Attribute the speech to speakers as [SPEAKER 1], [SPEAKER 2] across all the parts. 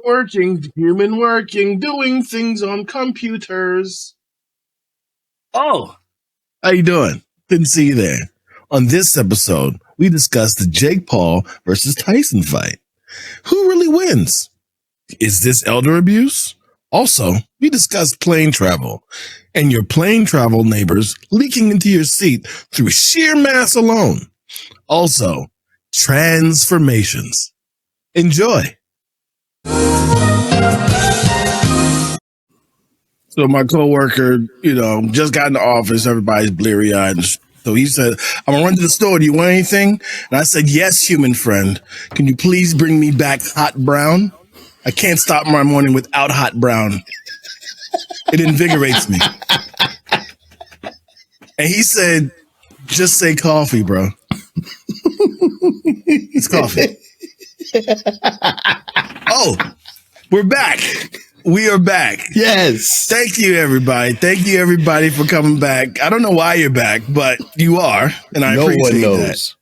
[SPEAKER 1] working, human working, doing things on computers. Oh, how you doing? Didn't see you there. On this episode, we discussed the Jake Paul versus Tyson fight. Who really wins? Is this elder abuse? Also, we discussed plane travel and your plane travel neighbors leaking into your seat through sheer mass alone. Also, transformations. Enjoy. So my coworker, just got in the office. Everybody's bleary-eyed. So he said, I'm going to run to the store. Do you want anything? And I said, yes, human friend. Can you please bring me back hot brown? I can't stop my morning without hot brown. It invigorates me. And he said, just say coffee, bro. It's coffee. Oh, we're back. We are back.
[SPEAKER 2] Yes.
[SPEAKER 1] Thank you, everybody. Thank you, everybody, for coming back. I don't know why you're back, but you are, and I appreciate that.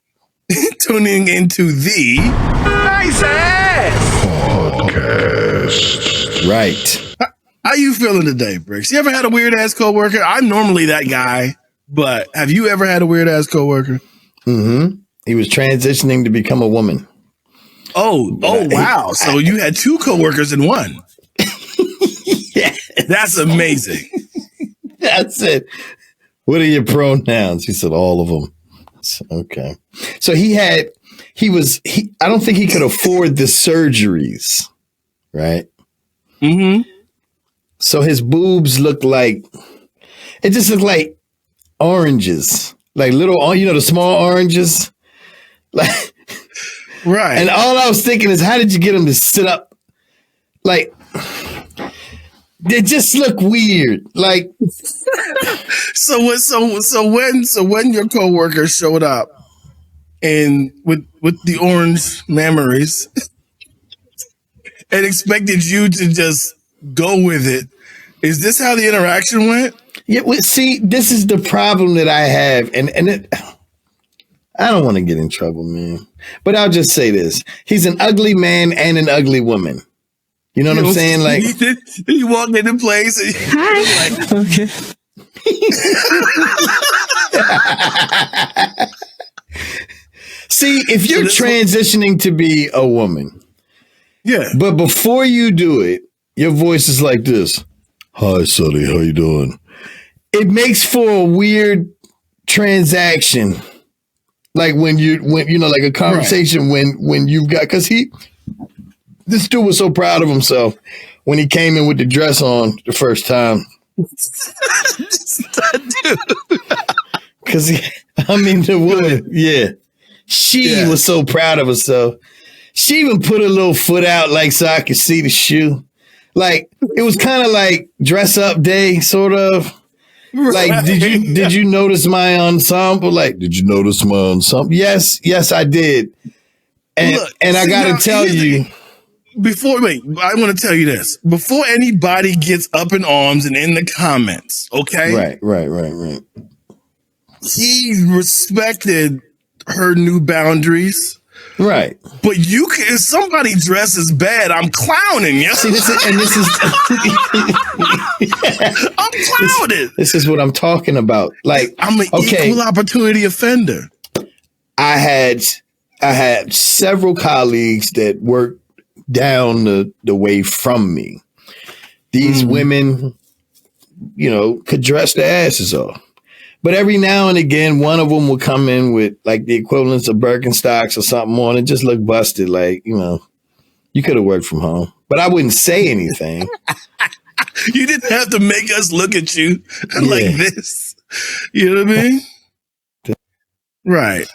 [SPEAKER 1] Tuning into the NiceAssPodcast.
[SPEAKER 2] Right.
[SPEAKER 1] How you feeling today, Bricks? You ever had a weird-ass coworker? I'm normally that guy, but have you ever had a weird-ass coworker?
[SPEAKER 2] Mm-hmm. He was transitioning to become a woman.
[SPEAKER 1] Oh, wow. So you had two coworkers in one.
[SPEAKER 2] Yeah.
[SPEAKER 1] That's amazing.
[SPEAKER 2] That's it. What are your pronouns? He said, all of them. Okay. So I don't think he could afford the surgeries, right?
[SPEAKER 1] Mm-hmm.
[SPEAKER 2] So his boobs looked like oranges, like little, the small oranges. Like,
[SPEAKER 1] right.
[SPEAKER 2] And all I was thinking is, how did you get him to sit up? Like, they just look weird. Like,
[SPEAKER 1] so when your coworker showed up and with the orange memories and expected you to just go with it, is this how the interaction went?
[SPEAKER 2] Yeah. Well, see, this is the problem that I have, and I don't want to get in trouble, man. But I'll just say this: he's an ugly man and an ugly woman. You know what I'm saying? Like,
[SPEAKER 1] he walked into place. And
[SPEAKER 3] hi.
[SPEAKER 1] Like,
[SPEAKER 3] okay.
[SPEAKER 2] See, if you're transitioning to be a woman,
[SPEAKER 1] yeah,
[SPEAKER 2] but before you do it, your voice is like this. Hi, Sonny, how you doing? It makes for a weird transaction. Like when like a conversation when you've got, because this dude was so proud of himself when he came in with the dress on the first time. Because the woman, yeah, she was so proud of herself. She even put her little foot out like so I could see the shoe. Like it was kind of like dress up day, sort of. Right. Like, did you notice my ensemble? Like, did you notice my ensemble? Yes, I did. And look, and I gotta tell you.
[SPEAKER 1] I want to tell you this. Before anybody gets up in arms and in the comments, okay?
[SPEAKER 2] Right.
[SPEAKER 1] He respected her new boundaries.
[SPEAKER 2] Right.
[SPEAKER 1] But if somebody dresses bad, I'm clowning you.
[SPEAKER 2] See, this is
[SPEAKER 1] I'm clowning.
[SPEAKER 2] This is what I'm talking about. Like,
[SPEAKER 1] I'm an equal opportunity offender.
[SPEAKER 2] I had several colleagues that worked down the way from me. These women, could dress their asses off. But every now and again, one of them will come in with like the equivalents of Birkenstocks or something on and just look busted. Like, you could have worked from home, but I wouldn't say anything.
[SPEAKER 1] You didn't have to make us look at you like this. You know what I mean? Right.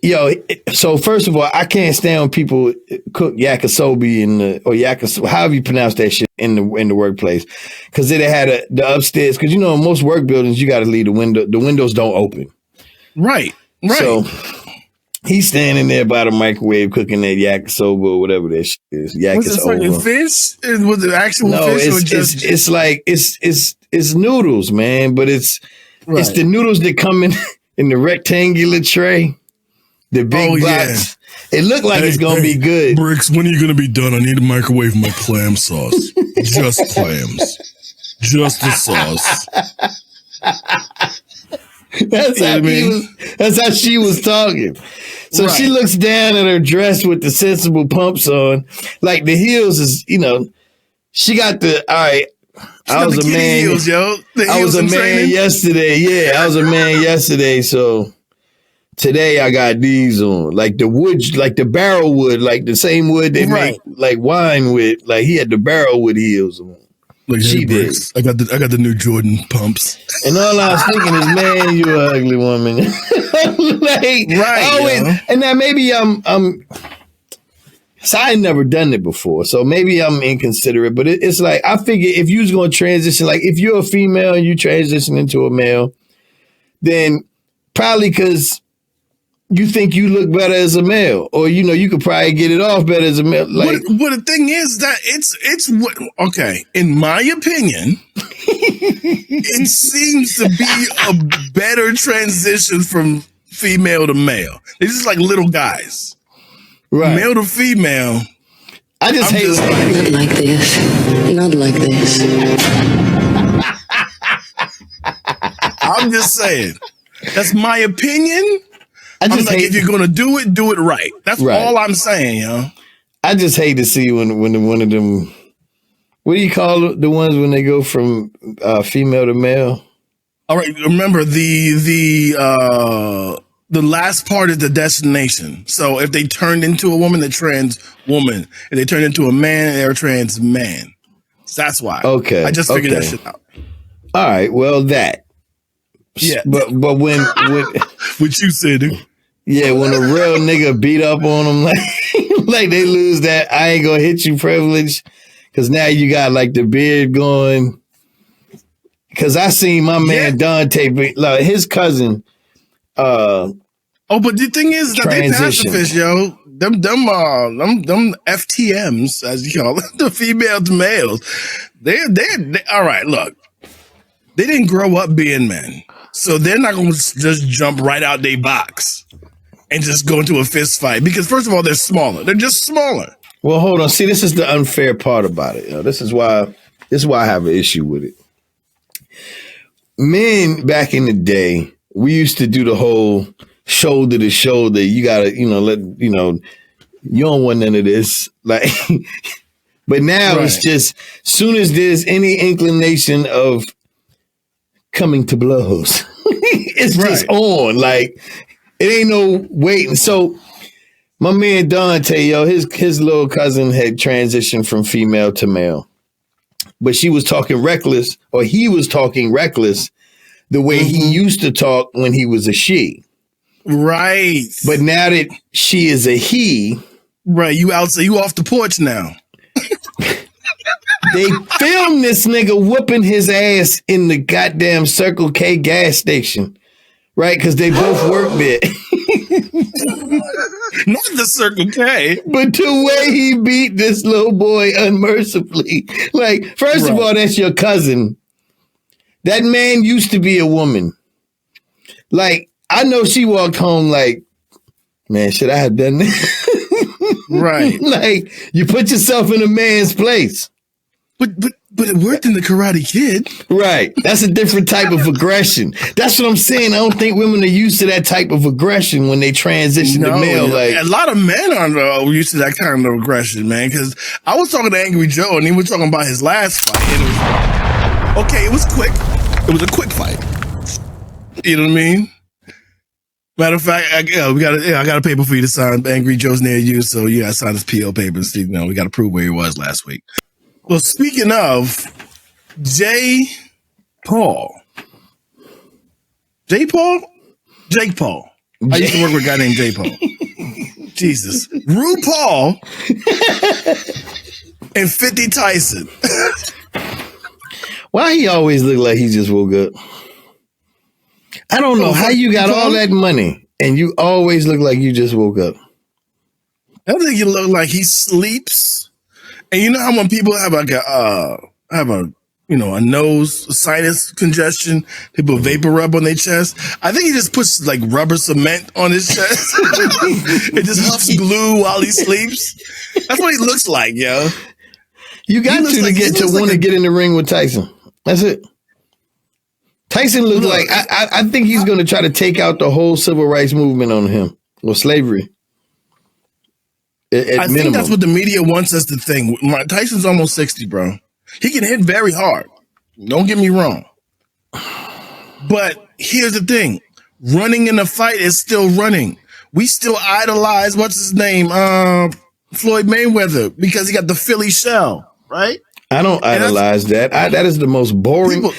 [SPEAKER 2] Yo, so first of all, I can't stand when people cook yakisobe or yakisobe, however you pronounce that shit in the workplace, because they had the upstairs. Because in most work buildings, you got to leave the window. The windows don't open.
[SPEAKER 1] Right.
[SPEAKER 2] So he's standing there by the microwave cooking that yakisobe or whatever that shit is. Yakisobe.
[SPEAKER 1] Was it fucking fish? Was it actual fish?
[SPEAKER 2] It's like it's noodles, man. But it's the noodles that come in the rectangular tray. The big box. It looked like it's gonna be good.
[SPEAKER 1] Bricks, when are you gonna be done? I need to microwave my clam sauce. Just clams. Just the sauce.
[SPEAKER 2] That's how she was talking. So she looks down at her dress with the sensible pumps on. Like the heels is, she got the, all right. I was a man.
[SPEAKER 1] Heels, yo.
[SPEAKER 2] I was a man yesterday. Yeah, I was a man yesterday. So today I got these on. Like the wood, like the barrel wood, like the same wood they make like wine with. Like he had the barrel wood heels on.
[SPEAKER 1] Like,
[SPEAKER 2] she did.
[SPEAKER 1] I got the new Jordan pumps.
[SPEAKER 2] And all I was thinking is, man, you an ugly woman. And now maybe so I ain't never done it before, so maybe I'm inconsiderate. But it's like I figure if you was gonna transition, like if you're a female and you transition into a male, then probably because you think you look better as a male, or you could probably get it off better as a male. Like,
[SPEAKER 1] but the thing is that it's okay. In my opinion, it seems to be a better transition from female to male. They're just like little guys, right? Male to female.
[SPEAKER 2] I just hate
[SPEAKER 3] not like this, not like this.
[SPEAKER 1] I'm just saying. That's my opinion. I'm like, if you're gonna do it right. That's all I'm saying, yo.
[SPEAKER 2] I just hate to see when one of them. What do you call the ones when they go from female to male?
[SPEAKER 1] All right, remember the last part is the destination. So if they turned into a woman, they're trans woman. If they turned into a man, they're trans man. So that's why.
[SPEAKER 2] Okay,
[SPEAKER 1] I just figured that shit out.
[SPEAKER 2] All right, well that.
[SPEAKER 1] Yeah,
[SPEAKER 2] but when
[SPEAKER 1] what you said, dude.
[SPEAKER 2] Yeah, when a real nigga beat up on them, like they lose that I ain't gonna hit you privilege, because now you got like the beard going. Because I seen my man Dante, like his cousin.
[SPEAKER 1] But the thing is that they pacifists, yo. Them FTMs, as you call it, the female to males. They all right. Look, they didn't grow up being men. So they're not going to just jump right out their box and just go into a fist fight. Because first of all, they're smaller. They're just smaller.
[SPEAKER 2] Well, hold on. See, this is the unfair part about it. This is why I have an issue with it. Men back in the day, we used to do the whole shoulder to shoulder. You gotta, you don't want none of this. Like, but now it's just soon as there's any inclination of coming to blows, it's just on. Like, it ain't no waiting. So my man Dante, his little cousin had transitioned from female to male, but she was talking reckless, or he was talking reckless the way he used to talk when he was a she.
[SPEAKER 1] Right.
[SPEAKER 2] But now that she is a he.
[SPEAKER 1] Right. You outside, you off the porch now.
[SPEAKER 2] They filmed this nigga whooping his ass in the goddamn Circle K gas station, right? Because they both work there.
[SPEAKER 1] Not the Circle K.
[SPEAKER 2] But the way he beat this little boy unmercifully. Like, first of all, that's your cousin. That man used to be a woman. Like, I know she walked home like, man, should I have done that?
[SPEAKER 1] Right.
[SPEAKER 2] Like, you put yourself in a man's place.
[SPEAKER 1] But it worked in the Karate Kid.
[SPEAKER 2] Right. That's a different type of aggression. That's what I'm saying. I don't think women are used to that type of aggression when they transition to male. Like,
[SPEAKER 1] a lot of men are used to that kind of aggression, man. Because I was talking to Angry Joe, and he was talking about his last fight. And it was quick. It was a quick fight. You know what I mean? Matter of fact, I got a paper for you to sign. Angry Joe's near you, so you got to sign his PO papers. We got to prove where he was last week. Well, speaking of Jake Paul. I used to work with a guy named Jake Paul. Jesus. RuPaul and 50 Tyson.
[SPEAKER 2] Why he always look like he just woke up? I don't know how you got all that money and you always look like you just woke up.
[SPEAKER 1] I don't think you look like he sleeps. And you know how when people have like a a nose, a sinus congestion. People vapor rub on their chest. I think he just puts like rubber cement on his chest. It just huffs glue while he sleeps. That's what he looks like, yo.
[SPEAKER 2] You got to get in the ring with Tyson. That's it. Tyson looks like I think he's going to try to take out the whole civil rights movement on him or slavery.
[SPEAKER 1] I think that's what the media wants us to think. Tyson's almost 60, bro. He can hit very hard. Don't get me wrong. But here's the thing. Running in a fight is still running. We still idolize, what's his name? Floyd Mayweather, because he got the Philly shell, right?
[SPEAKER 2] I don't idolize that. That is the most boring.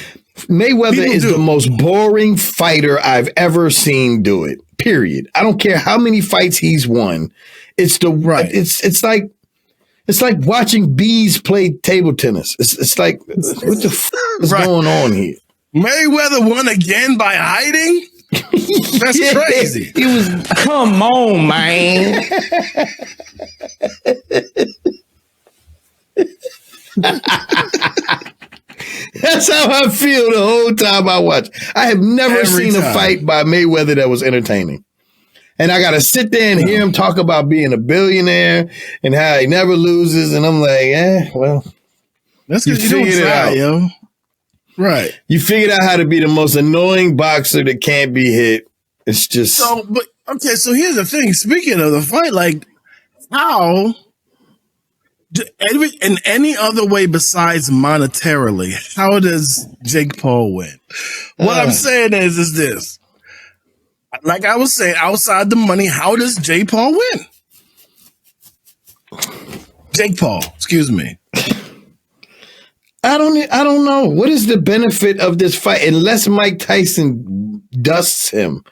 [SPEAKER 2] Mayweather is the most boring fighter I've ever seen do it. Period. I don't care how many fights he's won. It's like watching bees play table tennis. It's like, what the f is going on here?
[SPEAKER 1] Mayweather won again by hiding? That's crazy.
[SPEAKER 2] He was.
[SPEAKER 4] Come on, man.
[SPEAKER 2] That's how I feel the whole time I watch. I have never seen a fight by Mayweather that was entertaining. And I got to sit there and hear him talk about being a billionaire and how he never loses. And I'm like, well,
[SPEAKER 1] that's because you figured it out, yo. Right.
[SPEAKER 2] You figured out how to be the most annoying boxer that can't be hit. It's just.
[SPEAKER 1] So here's the thing. Speaking of the fight, like, how, in any other way besides monetarily, how does Jake Paul win? What I'm saying is this. Like I was saying, outside the money, how does Jake Paul win? Jake Paul, excuse me.
[SPEAKER 2] I don't know. What is the benefit of this fight unless Mike Tyson dusts him?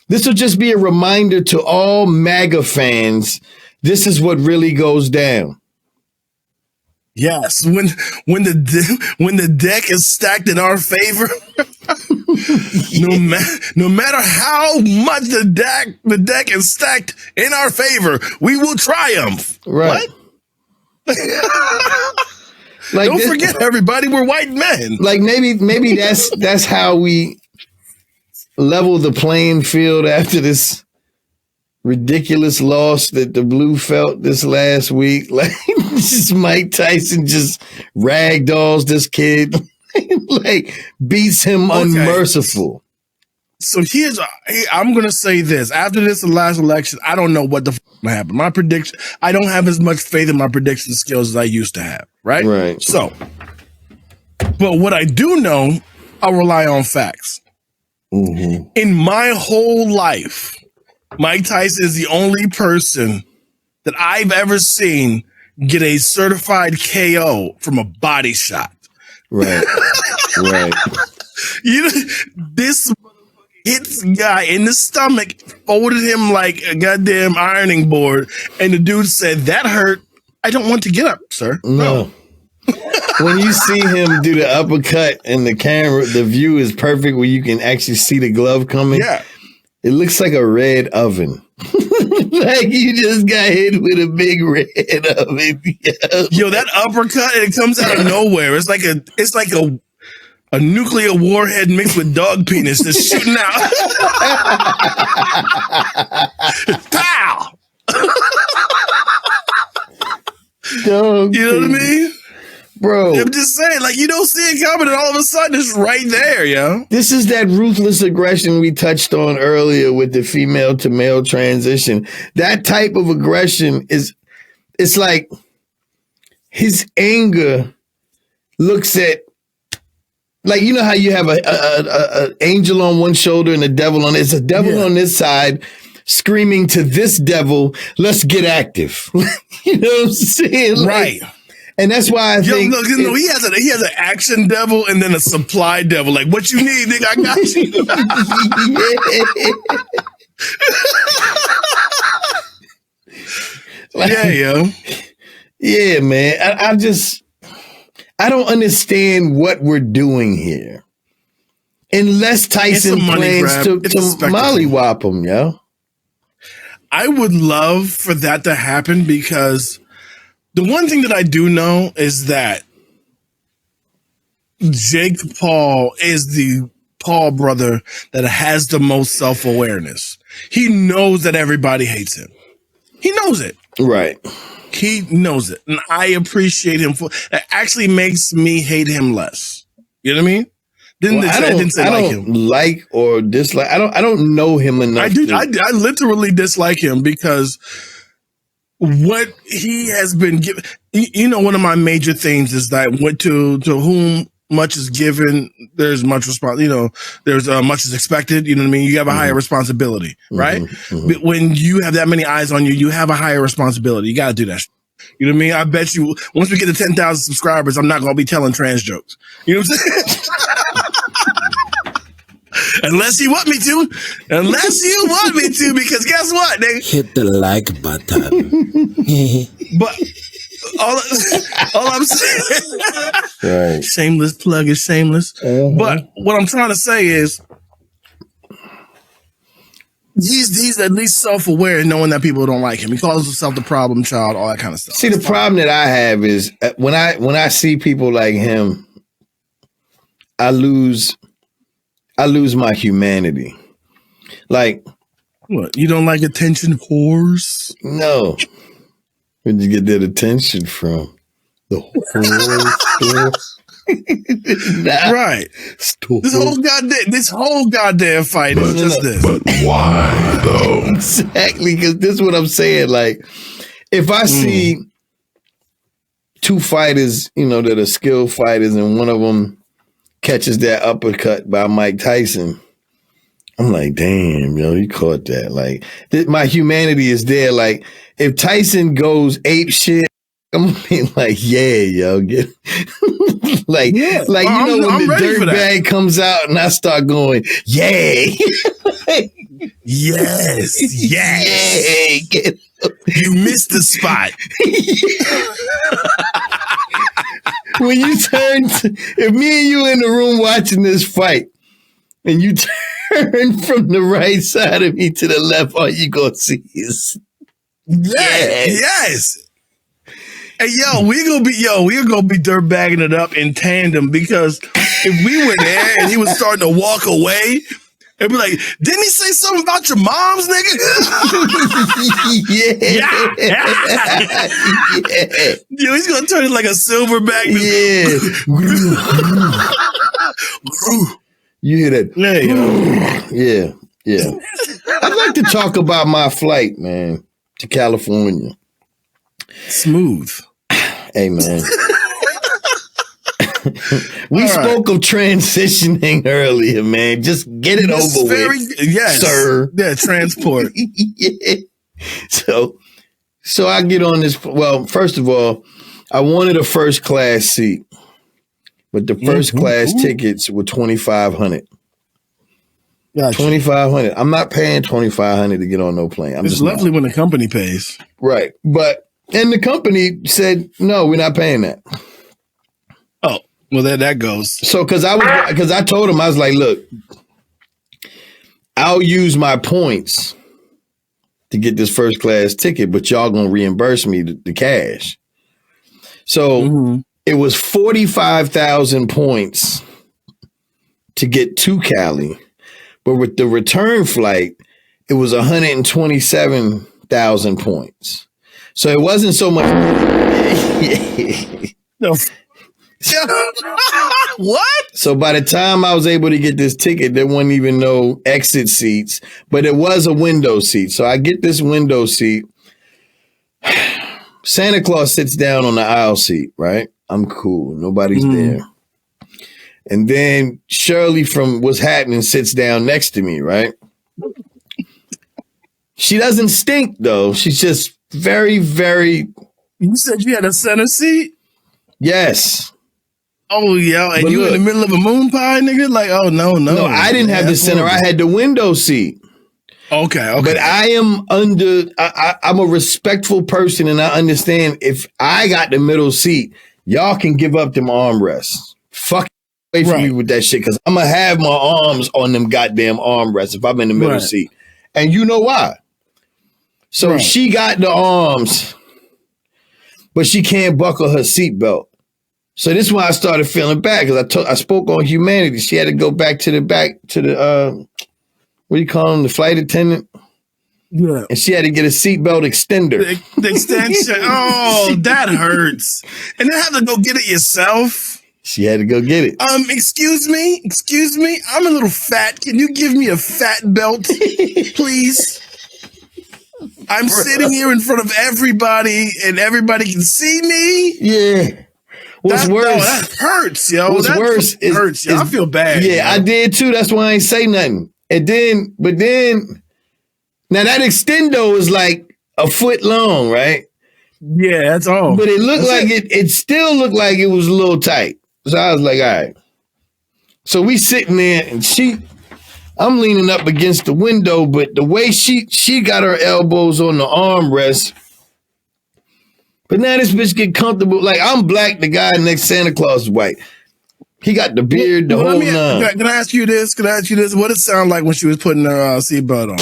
[SPEAKER 2] This will just be a reminder to all MAGA fans. This is what really goes down.
[SPEAKER 1] Yes, when the deck is stacked in our favor, no matter how much the deck is stacked in our favor, we will triumph.
[SPEAKER 2] Right.
[SPEAKER 1] What? Don't forget, everybody, we're white men.
[SPEAKER 2] Like maybe that's how we level the playing field after this ridiculous loss that the Blue felt this last week. Like just Mike Tyson just ragdolls this kid, like beats him unmerciful.
[SPEAKER 1] So I'm going to say this. After this last election, I don't know what the f*** will happen. My prediction, I don't have as much faith in my prediction skills as I used to have, right?
[SPEAKER 2] Right.
[SPEAKER 1] So, but what I do know, I'll rely on facts.
[SPEAKER 2] Mm-hmm.
[SPEAKER 1] In my whole life, Mike Tyson is the only person that I've ever seen get a certified KO from a body shot.
[SPEAKER 2] Right. Right.
[SPEAKER 1] This hits guy in the stomach, folded him like a goddamn ironing board, and the dude said, "That hurt. I don't want to get up, sir."
[SPEAKER 2] No. When you see him do the uppercut and the camera, the view is perfect where you can actually see the glove coming.
[SPEAKER 1] Yeah.
[SPEAKER 2] It looks like a red oven. Like you just got hit with a big red oven.
[SPEAKER 1] Yo, that uppercut, and it comes out of nowhere. It's like a nuclear warhead mixed with dog penis that's shooting out. Pow!
[SPEAKER 2] Dog
[SPEAKER 1] you know what I mean?
[SPEAKER 2] Bro.
[SPEAKER 1] I'm just saying, like, you don't see it coming, and all of a sudden it's right there, yo.
[SPEAKER 2] This is that ruthless aggression we touched on earlier with the female to male transition. That type of aggression it's like his anger looks at, like, you know how you have a angel on one shoulder and a devil on it. It's a devil on this side screaming to this devil, let's get active. You know what I'm saying? Like,
[SPEAKER 1] right.
[SPEAKER 2] And that's why I think
[SPEAKER 1] he has an action devil and then a supply devil. Like, what you need, nigga? I got you. Yeah, yo.
[SPEAKER 2] Yeah, man. I don't understand what we're doing here. Unless Tyson plans to mollywop him, yo.
[SPEAKER 1] I would love for that to happen because the one thing that I do know is that Jake Paul is the Paul brother that has the most self-awareness. He knows that everybody hates him. He knows it.
[SPEAKER 2] Right.
[SPEAKER 1] He knows it. And I appreciate him for it. Actually makes me hate him less. You know what I mean?
[SPEAKER 2] I don't like or dislike. I don't know him enough.
[SPEAKER 1] I literally dislike him because what he has been given. You know, one of my major things is that to whom much is given, there's much response. You know, there's much is expected. You know what I mean? You have a higher responsibility, right? But when you have that many eyes on you, you have a higher responsibility. You got to do that. You know what I mean? I bet you once we get to 10,000 subscribers, I'm not going to be telling trans jokes. You know what I'm saying? Unless you want me to. Because guess what, nigga?
[SPEAKER 4] Hit the like button.
[SPEAKER 1] But all I'm saying,
[SPEAKER 2] Right.
[SPEAKER 1] Shameless plug is shameless. But what I'm trying to say is, he's at least self-aware, knowing that people don't like him. He calls himself the problem child, all that kind of stuff.
[SPEAKER 2] See, the problem that I have is when I see people like him, I lose my humanity. Like,
[SPEAKER 1] what? You don't like attention whores?
[SPEAKER 2] No. Where'd you get that attention from? The whores.
[SPEAKER 1] Right. This whole goddamn fight is just this.
[SPEAKER 4] But why though?
[SPEAKER 2] Exactly, because this is what I'm saying. Like, if I see two fighters, you know, that are skilled fighters, and one of them catches that uppercut by Mike Tyson, I'm like, damn, yo, you caught that. Like, my humanity is there. Like, if Tyson goes ape shit, I'm being like, yeah, yo, get like, yeah. Like, you know, when the dirt bag comes out and I start going, yay.
[SPEAKER 1] Yes.
[SPEAKER 2] Yay.
[SPEAKER 1] You missed the spot.
[SPEAKER 2] When you turn, if me and you in the room watching this fight, and you turn from the right side of me to the left, all you gonna see is
[SPEAKER 1] yes. Hey, we're gonna be dirtbagging it up in tandem, because if we were there and he was starting to walk away, it'd be like, didn't he say something about your moms, nigga?
[SPEAKER 2] Yeah.
[SPEAKER 1] Yo, he's gonna turn it like a silverback.
[SPEAKER 2] Yeah. You hear that? Yeah. I'd like to talk about my flight, man, to California.
[SPEAKER 1] Smooth.
[SPEAKER 2] Hey, man. We spoke of transitioning earlier, man. Just get it over with.
[SPEAKER 1] Yes,
[SPEAKER 2] sir.
[SPEAKER 1] Yeah, transport.
[SPEAKER 2] Yeah. So I get on this. Well, first of all, I wanted a first class seat, but the first class tickets were $2,500. Gotcha. $2,500. I'm not paying $2,500 to get on no plane.
[SPEAKER 1] It's lovely when the company pays,
[SPEAKER 2] right? And the company said, no, we're not paying that.
[SPEAKER 1] Oh, well, that goes.
[SPEAKER 2] So, because I told him, I was like, look, I'll use my points to get this first class ticket, but y'all gonna reimburse me the cash. So it was 45,000 points to get to Cali, but with the return flight, it was 127,000 points. So it wasn't so much.
[SPEAKER 1] No. What?
[SPEAKER 2] So by the time I was able to get this ticket, there wasn't even no exit seats, but it was a window seat. So I get this window seat. Santa Claus sits down on the aisle seat, right? I'm cool. Nobody's there. And then Shirley from What's Happening sits down next to me, right? She doesn't stink, though. She's just very, very...
[SPEAKER 1] You said you had a center seat?
[SPEAKER 2] Yes.
[SPEAKER 1] Oh, yeah. And you in the middle of a moon pie, nigga? Like, oh, no.
[SPEAKER 2] No, I didn't have the center. I had the window seat.
[SPEAKER 1] Okay.
[SPEAKER 2] But I am I'm a respectful person, and I understand if I got the middle seat, y'all can give up them armrests. Fuck away from me with that shit, because I'm going to have my arms on them goddamn armrests if I'm in the middle seat. And you know why? So she got the arms, but she can't buckle her seatbelt. So this is why I started feeling bad, because I spoke on humanity. She had to go back to the what do you call him, the flight attendant?
[SPEAKER 1] Yeah.
[SPEAKER 2] And she had to get a seatbelt extender.
[SPEAKER 1] The extension. Oh, that hurts. And then have to go get it yourself.
[SPEAKER 2] She had to go get it.
[SPEAKER 1] Excuse me. I'm a little fat. Can you give me a fat belt, please? I'm sitting here in front of everybody, and everybody can see me.
[SPEAKER 2] Yeah. What's worse?
[SPEAKER 1] No, that hurts, yo.
[SPEAKER 2] What's worse
[SPEAKER 1] hurts, yo. I feel bad.
[SPEAKER 2] Yeah,
[SPEAKER 1] yo.
[SPEAKER 2] I did too. That's why I ain't say nothing. But then, now that extendo is like a foot long, right?
[SPEAKER 1] Yeah, that's all.
[SPEAKER 2] But it looked like it still looked like it was a little tight. So I was like, all right. So we sitting there, and I'm leaning up against the window, but the way she got her elbows on the armrest. But now this bitch get comfortable. Like, I'm black, the guy next Santa Claus is white. He got the beard, the whole nine.
[SPEAKER 1] Can I ask you this? What did it sound like when she was putting her seatbelt on?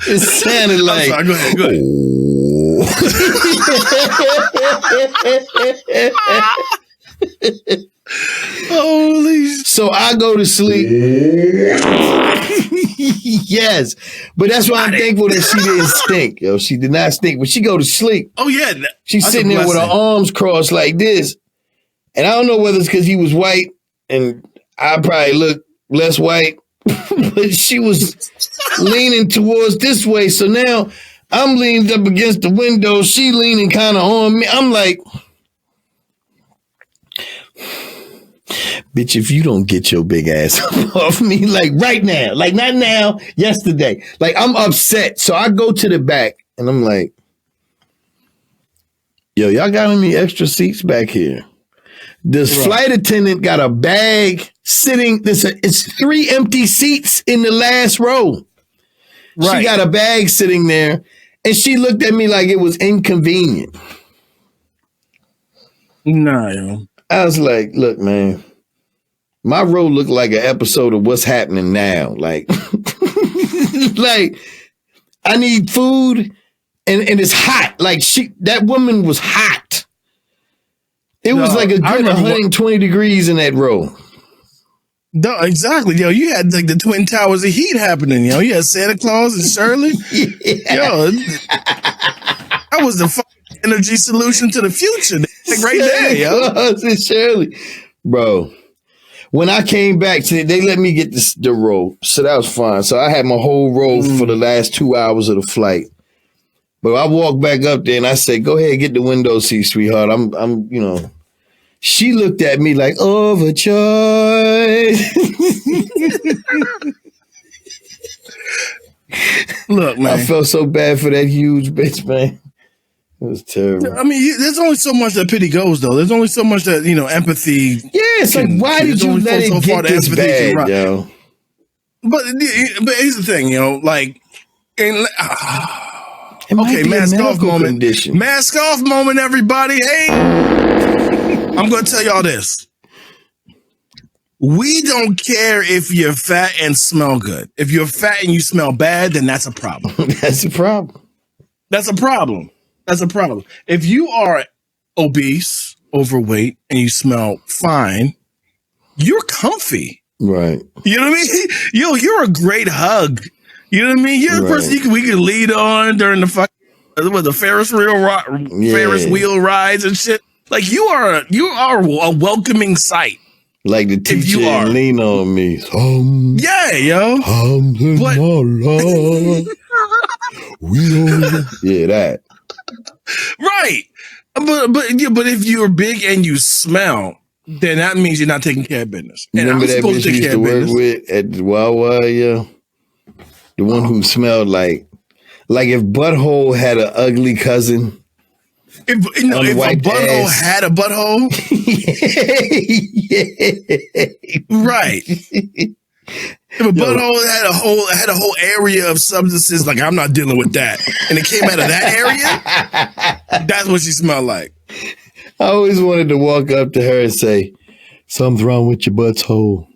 [SPEAKER 2] It sounded like.
[SPEAKER 1] I'm sorry, go ahead. Holy shit.
[SPEAKER 2] So I go to sleep. Yes. But that's why I'm thankful that she didn't stink. Yo, she did not stink. But she go to sleep.
[SPEAKER 1] Oh, yeah.
[SPEAKER 2] She's sitting there with her arms crossed like this. And I don't know whether it's because he was white and I probably look less white. But she was leaning towards this way. So now I'm leaned up against the window. She leaning kind of on me. I'm like, bitch, if you don't get your big ass off me, like right now, like not now, yesterday, like I'm upset. So I go to the back and I'm like, yo, y'all got any extra seats back here? This flight attendant got a bag sitting, it's 3 empty seats in the last row. Right. She got a bag sitting there and she looked at me like it was inconvenient.
[SPEAKER 1] Nah, yo.
[SPEAKER 2] I was like, look, man, my row looked like an episode of What's Happening Now. Like, like I need food and it's hot. Like that woman was hot. It was like a good 120 degrees in that row.
[SPEAKER 1] No, exactly. Yo, you had like the Twin Towers of heat happening, yo. You had Santa Claus and Shirley. Yeah. Yo, that was the fucking energy solution to the future. Like right there, yo.
[SPEAKER 2] Claus and Shirley. Bro, when I came back, they let me get the row. So that was fine. So I had my whole row for the last 2 hours of the flight. But I walked back up there and I said, go ahead, get the window seat, sweetheart. I'm, you know. She looked at me like overjoyed.
[SPEAKER 1] Look, man.
[SPEAKER 2] I felt so bad for that huge bitch, man. It was terrible.
[SPEAKER 1] I mean, there's only so much that pity goes, though. There's only so much that, empathy.
[SPEAKER 2] Yeah, so why did you let it get this bad, yo?
[SPEAKER 1] But here's the thing, like, okay, mask off moment.
[SPEAKER 2] Condition.
[SPEAKER 1] Mask off moment, everybody. Hey, I'm going to tell y'all this. We don't care if you're fat and smell good. If you're fat and you smell bad, then that's a problem.
[SPEAKER 2] That's a problem.
[SPEAKER 1] That's a problem. That's a problem. If you are obese, overweight, and you smell fine, you're comfy.
[SPEAKER 2] Right.
[SPEAKER 1] You know what I mean? You're a great hug. You know what I mean? You're the person we can lead on during the Ferris wheel rides and shit. Like you are a welcoming sight.
[SPEAKER 2] Like the teacher lean on me.
[SPEAKER 1] Yeah, yo.
[SPEAKER 2] Yeah, that.
[SPEAKER 1] Right. But if you're big and you smell, then that means you're not taking care of business. And
[SPEAKER 2] remember that bitch you used to work with at the Wawa, yeah? The one who smelled like if Butthole had an ugly cousin.
[SPEAKER 1] If a butthole had a butthole, right? If a butthole had a whole area of substances, like I'm not dealing with that, and it came out of that area, that's what she smelled like.
[SPEAKER 2] I always wanted to walk up to her and say, "Something's wrong with your butthole."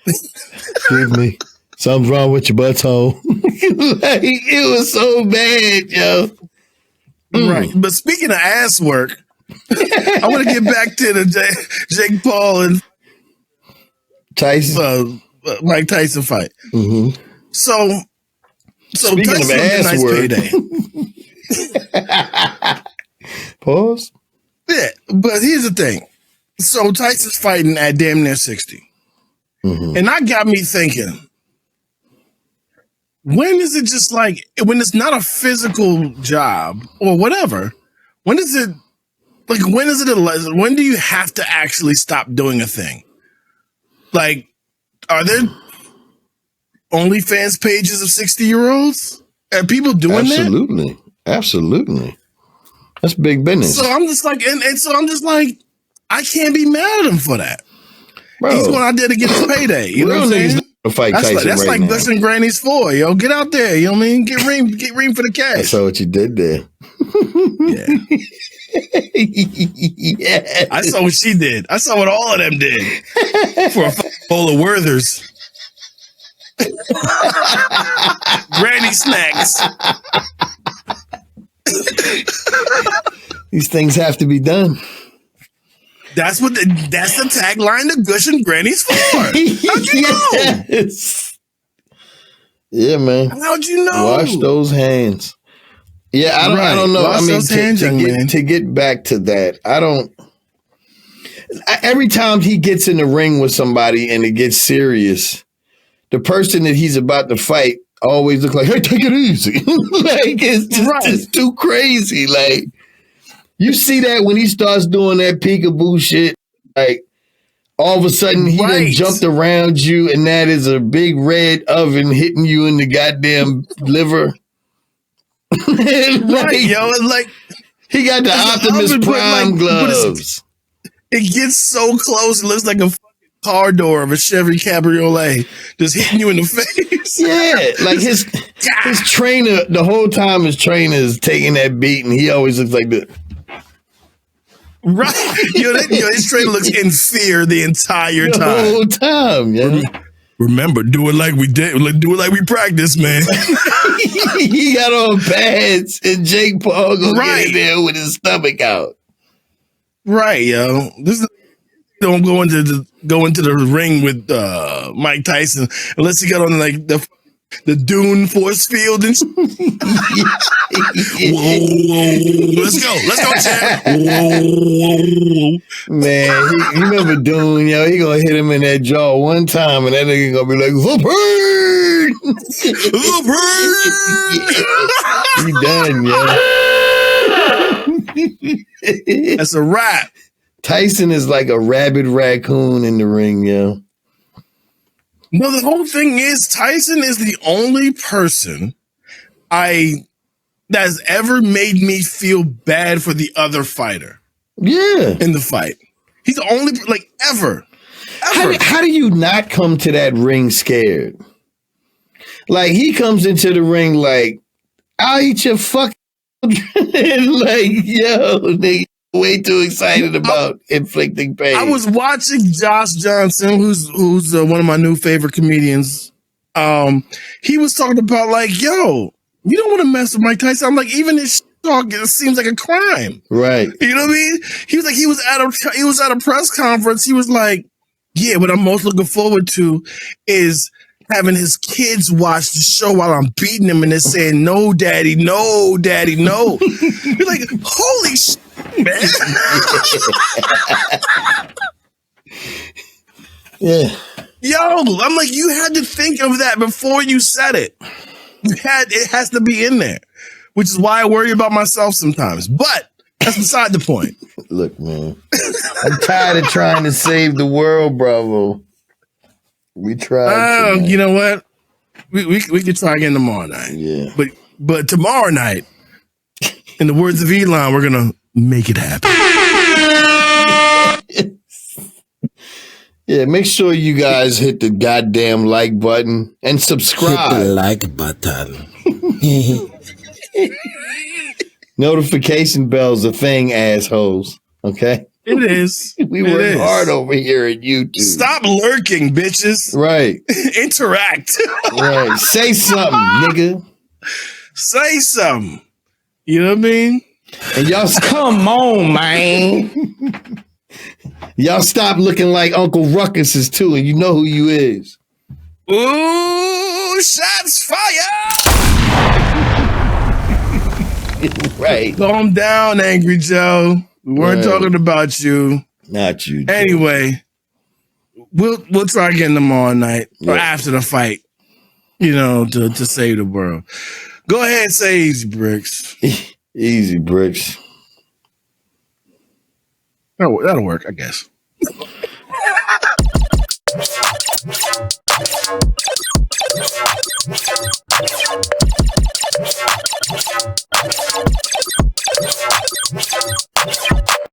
[SPEAKER 2] Excuse me. Something's wrong with your butthole. Like, it was so bad, yo.
[SPEAKER 1] Right. But speaking of ass work, I want to get back to the Jake Paul and
[SPEAKER 2] Tyson.
[SPEAKER 1] Mike Tyson fight.
[SPEAKER 2] Mm-hmm.
[SPEAKER 1] So
[SPEAKER 2] Speaking
[SPEAKER 1] Tyson
[SPEAKER 2] of ass
[SPEAKER 1] nice
[SPEAKER 2] work.
[SPEAKER 1] payday.
[SPEAKER 2] Pause.
[SPEAKER 1] Yeah, but here's the thing. So Tyson's fighting at damn near 60. Mm-hmm. And that got me thinking, when is it just like, when it's not a physical job or whatever, when is it, like, when do you have to actually stop doing a thing? Like, are there OnlyFans pages of 60-year-olds? Are people doing that?
[SPEAKER 2] Absolutely. That's big business.
[SPEAKER 1] So I'm just like, and so I'm just like, I can't be mad at him for that.
[SPEAKER 2] Bro,
[SPEAKER 1] he's going out there to get his payday. You know what I'm saying?
[SPEAKER 2] Fight
[SPEAKER 1] that's like
[SPEAKER 2] now.
[SPEAKER 1] Gus and Granny's for, yo. Get out there, you know what I mean? Get ream for the cash.
[SPEAKER 2] I saw what you did there.
[SPEAKER 1] Yeah. I saw what she did. I saw what all of them did for a bowl of Werthers. Granny snacks.
[SPEAKER 2] These things have to be done.
[SPEAKER 1] That's the tagline to Gush and Granny's for. How'd you know?
[SPEAKER 2] Yes. Yeah, man.
[SPEAKER 1] How'd you know?
[SPEAKER 2] Wash those hands. Yeah, I don't know.
[SPEAKER 1] Wash those hands,
[SPEAKER 2] to get back to that, every time he gets in the ring with somebody and it gets serious, the person that he's about to fight always look like, hey, take it easy. Like, it's just it's too crazy. Like, you see that when he starts doing that peekaboo shit, like, all of a sudden he done jumped around you and that is a big red oven hitting you in the goddamn liver.
[SPEAKER 1] Right, yo. It's like,
[SPEAKER 2] he got the Optimus Prime gloves.
[SPEAKER 1] It gets so close, it looks like a car door of a Chevy Cabriolet just hitting you in the face.
[SPEAKER 2] Yeah, like his trainer, the whole time his trainer is taking that beat and he always looks like the
[SPEAKER 1] right. His trainer looks in fear the entire time.
[SPEAKER 2] The whole time, yeah.
[SPEAKER 1] Remember, do it like we did. Do it like we practiced, man.
[SPEAKER 2] He got on pads and Jake Paul gonna get in there with his stomach out. Right,
[SPEAKER 1] yo. This is don't go into the ring with Mike Tyson unless he got on like the Dune force field and whoa, let's go, champ.
[SPEAKER 2] Man, he remember Dune, yo. He gonna hit him in that jaw one time, and that nigga gonna be like, the pain. He done, yo.
[SPEAKER 1] That's a wrap.
[SPEAKER 2] Tyson is like a rabid raccoon in the ring, yo.
[SPEAKER 1] No, the whole thing is Tyson is the only person that's ever made me feel bad for the other fighter.
[SPEAKER 2] Yeah.
[SPEAKER 1] In the fight. He's the only, like, ever.
[SPEAKER 2] How do you not come to that ring scared? Like, he comes into the ring like, I'll eat your fucking like, yo, nigga. Way too excited about inflicting pain.
[SPEAKER 1] I was watching Josh Johnson, who's one of my new favorite comedians. He was talking about like, yo, you don't want to mess with Mike Tyson. I'm like, even his talk, it seems like a crime,
[SPEAKER 2] right?
[SPEAKER 1] You know what I mean? He was like, he was at a press conference. He was like, yeah, what I'm most looking forward to is having his kids watch the show while I'm beating him and they're saying, no, daddy, no, daddy, no. You're like, holy shit, man.
[SPEAKER 2] Yeah.
[SPEAKER 1] Yo, I'm like, you had to think of that before you said it. It has to be in there, which is why I worry about myself sometimes. But that's beside the point.
[SPEAKER 2] Look, man, I'm tired of trying to save the world, Bravo. We tried.
[SPEAKER 1] You know what? We could try again tomorrow night.
[SPEAKER 2] Yeah.
[SPEAKER 1] But tomorrow night, in the words of Elon, we're gonna make it happen.
[SPEAKER 2] Yeah, make sure you guys hit the goddamn like button and subscribe.
[SPEAKER 4] Hit the like button.
[SPEAKER 2] Notification bell's a thing, assholes. Okay?
[SPEAKER 1] It is.
[SPEAKER 2] We
[SPEAKER 1] It
[SPEAKER 2] work
[SPEAKER 1] is.
[SPEAKER 2] hard over here at YouTube.
[SPEAKER 1] Stop lurking, bitches.
[SPEAKER 2] Right.
[SPEAKER 1] Interact.
[SPEAKER 2] Right. Say something, nigga.
[SPEAKER 1] Say something. You know what I mean?
[SPEAKER 2] And y'all,
[SPEAKER 5] Come on, man.
[SPEAKER 2] y'all stop looking like Uncle Ruckus too, and you know who you is.
[SPEAKER 1] Ooh, shots fired.
[SPEAKER 2] Right.
[SPEAKER 1] Calm down, Angry Joe. We weren't
[SPEAKER 2] Right.
[SPEAKER 1] talking about you.
[SPEAKER 2] Not you. Joe.
[SPEAKER 1] Anyway, we'll try again tomorrow night or after the fight, you know, to save the world. Go ahead and say Easy Bricks.
[SPEAKER 2] Easy Bricks.
[SPEAKER 1] That'll work, I guess.